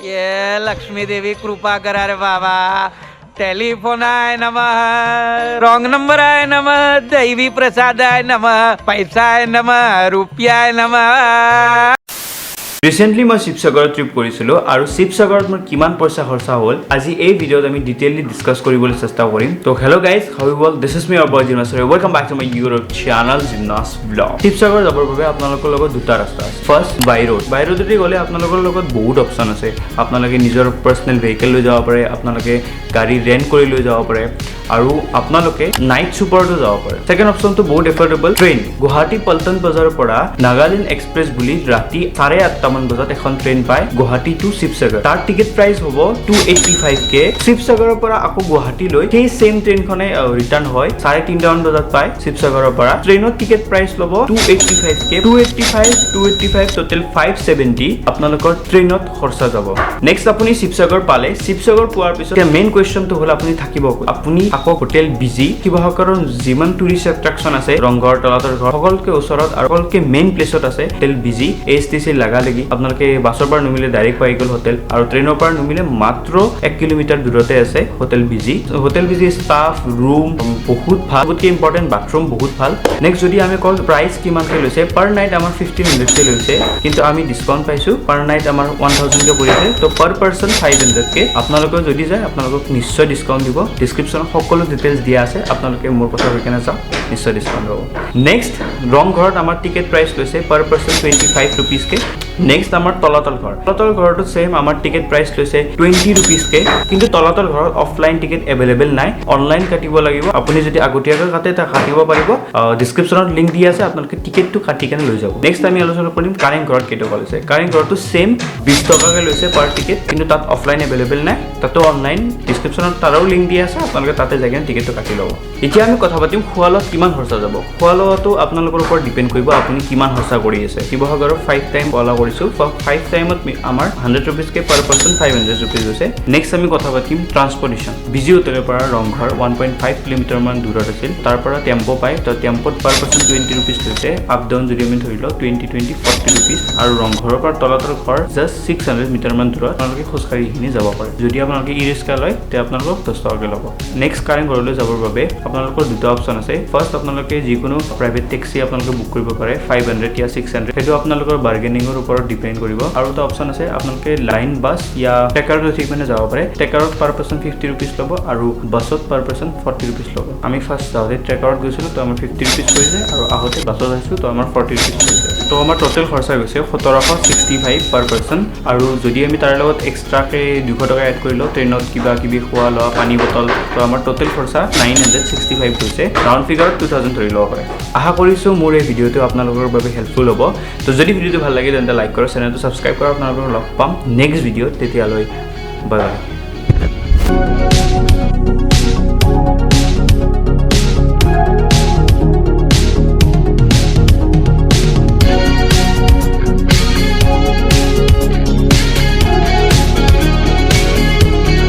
ये लक्ष्मी देवी कृपा करा रे बाबा टेलीफोन आहे नमः रॉंग नंबर आहे नमः दैवी प्रसाद आहे नमः पैसा आहे नमः रुपया आहे नमः ৰিসেন্টলি মই শিৱসাগৰ ট্ৰিপ কৰিছিলোঁ আৰু শিৱসাগৰত মোৰ কিমান পইচা খৰচা হ'ল আজি এই ভিডিঅ'ত আমি ডিটেইলি ডিসকাস কৰিবলৈ চেষ্টা কৰিম তো hello' guys how you all this is me অৰ Jinas welcome back to my YouTube channel Jinas vlog Sivasagar যাবৰ বাবে আপোনালোকৰ লগত দুটা ৰাস্তা আছে ফাৰ্ষ্ট বাই ৰোডেদি গ'লে আপোনালোকৰ লগত বহুত অপচন আছে আপোনালোকে নিজৰ পাৰ্সোনেল ভেহিকল লৈ যাব পাৰে আপোনালোকে গাড়ী ৰেন্ট কৰি লৈ যাব পাৰে আৰু আপোনালোকে নাইট সুপাৰটো যাব পাৰে সেকেন্ড অপচনটো বহুত এফৰ্ডেবল ট্ৰেইন গুৱাহাটী পল্টন বজাৰৰ পৰা নাগালেণ্ড এক্সপ্ৰেছ বুলি ৰাতি 8:30 মান বজাত এখন ট্ৰেইন পায় গুৱাহাটী টু শিৱসাগৰ তাৰ টিকেট প্ৰাইস হ'ব 285 কে শিৱসাগৰৰ পৰা আকৌ গুৱাহাটী লৈ সেই সেম ট্ৰেইনখনে ৰিটাৰ্ণ হয় 3:30 মান বজাত পায় শিৱসাগৰৰ পৰা ট্ৰেইনৰ টিকেট প্ৰাইস ল'ব 285 কে 285 টোটেল 570 আপোনালোকৰ ট্ৰেইনত খৰচা যাব নেক্সট আপুনি শিৱসাগৰ পালে শিৱসাগৰ পোৱাৰ পিছত মেইন কোৱেশ্চনটো হ'ল আপুনি থাকিব আপুনি আকৌ হোটেল বিজি শিৱসাগৰৰ যিমান টুৰিষ্ট এট্ৰাকচন আছে ৰংঘৰ তলাতল ঘৰ সকলোকে ওচৰত আৰু সকলোকে মেইন প্লেছত আছে হোটেল বিজি এছটিসি লাগালেগি আপোনালোকে বাছৰ পৰা নমিলে ডাইৰেক্ট পাই গ'ল হোটেল আৰু ট্ৰেইনৰ পৰা নমিলে মাত্ৰ 1 কিলোমিটাৰ দূৰতে আছে হোটেল বিজি ষ্টাফ ৰুম বহুত ভাল বহুতকে ইম্পৰ্টেন্ট বাথৰুম বহুত ভাল নেক্সট যদি আমি কল প্ৰাইস কিমানকে লৈছে পাৰ নাইট আমাৰ 1500 কে লৈছে কিন্তু আমি ডিসকাউন্ট পাইছো পাৰ নাইট আমাৰ 1000 কে পৰিছে তো পাৰ পাৰসন 500 কে আপোনালোকে যদি যায় আপোনালোকক নিশ্চয় ডিসকাউন্ট দিব ডেসক্ৰিপচনত সকলো ডিটেইলছ দিয়া আছে আপোনালোকে মোৰ কথা কৈ কেনে চাওক নিশ্চয় ডিসকাউন্ট হ'ব নেক্সট ৰংঘৰত আমাৰ টিকেট প্ৰাইস লৈছে পাৰ পাৰসন 25 रुपीस के नेक्स्ट आमार तलातल घर सेम आमार टिकेट प्राइस লৈছে 20 रुपीस के किंतु तलातल घर ऑफलाइन टिकेट अवेलेबल নাই ऑनलाइन কাটিব লাগিব আপুনি যদি আগতীয়াকৈ কাটে তা কাটিব পাৰিব ডেসক্ৰিপচনত লিংক দিয়া আছে আপোনালোকে টিকেটটো কাটি কেনে লৈ যাব নেক্সট আমি আলোচনা কৰিম কাৰেং ঘৰত কেটো কলেছে কাৰেং ঘৰটো সেম 20 টকাকৈ লৈছে পাৰ টিকেট কিন্তু তাত অফলাइन अवेलेबल নাই তাতো অনলাइन ডেসক্ৰিপচনত তাৰো লিংক দিয়া আছে আপোনালোকে তাতে যাই কেনে টিকেটটো কাটি ল'ব এতিয়া আমি কথা পাতিম খোৱালত কিমান খৰচা যাব খোৱালতো আপোনালোকৰ ওপৰত ডিপেন্ড কৰিব আপুনি কিমান খৰচা কৰি আছে শিৱসাগৰৰ 5 টাইম বলা কৰিছো 5 টাইমত আমাৰ 100 रुपीस के पर पर्सन 500 रुपीस হৈছে নেক্সট আমি কথা পাতিম ট্ৰান্সপোৰ্টেশন বিজি হোটেলৰ পৰা ৰংঘৰ 1.5 কিলোমিটাৰ মান দূৰত আছিল তাৰ পৰা টেম্পো পাই তো টেম্পোত पर पर्सन 20 रुपीस লৈছে আপ ডাউন যদি আমি ধৰিলো 20 40 रुपीस আৰু ৰংঘৰৰ পৰা তলাতল ঘৰ জাস্ট 600 মিটাৰ মান দূৰত আপোনালোকে খোজকাঢ়ি হিনি যাব পাৰে যদি আপোনালোকে ই-ৰিক্সা লয় তে আপোনালোকক 10 টকাকৈ ল'ব নেক্সট কাৰেং ঘৰলৈ যাবৰ বাবে আপোনালোকৰ দুটা অপচন আছে ফাৰ্স্ট আপোনালোকে যিকোনো প্ৰাইভেট টেক্সি আপোনালোকে বুক কৰিব পাৰে 500 या 600 হেতু আপোনালোকৰ বাৰ্গেনিংৰ ওপৰত ডিপেন্ড কৰিব আৰু এটা অপচন আছে আপোনালোকে লাইন বাস या টেকাৰত ঠিক মানে যাব পাৰে টেকাৰত পাৰ পাৰসন 50 रुपीस ল'ব আৰু বাছত পাৰ পাৰসন 40 रुपीस ল'ব আমি ফাৰ্স্ট যাওঁতে টেকাৰত গৈছিলো তো আমাৰ 50 रुपीस কৰিছে আৰু আহোতে বাছত আহিছো তো আমাৰ 40 रुपीस কৰিছে তো আমাৰ টোটাল খৰচা গৈছে 1765 পাৰ পাৰসন আৰু যদি আমি তাৰ লগত এক্সট্ৰাকে 200 টকা এড কৰি লওঁ ট্ৰেইনত কিবা কিবি খোৱা লোৱা পানী বটল তো আমাৰ টোটাল খৰচা 965 গৈছে ৰাউন্ড ফিগাৰত 2000 ধৰি ল'ব পাৰে আশা কৰিছো মোৰ এই ভিডিঅটো আপোনালোকৰ বাবে হেল্পফুল হ'ব তো যদি ভিডিঅটো ভাল লাগে তেন্তে লাইক কৰক চেনেলটো সাবস্ক্ৰাইব কৰক আপোনালোকক লগ পাম নেক্সট ভিডিঅ তেতিয়ালৈ বাই বাই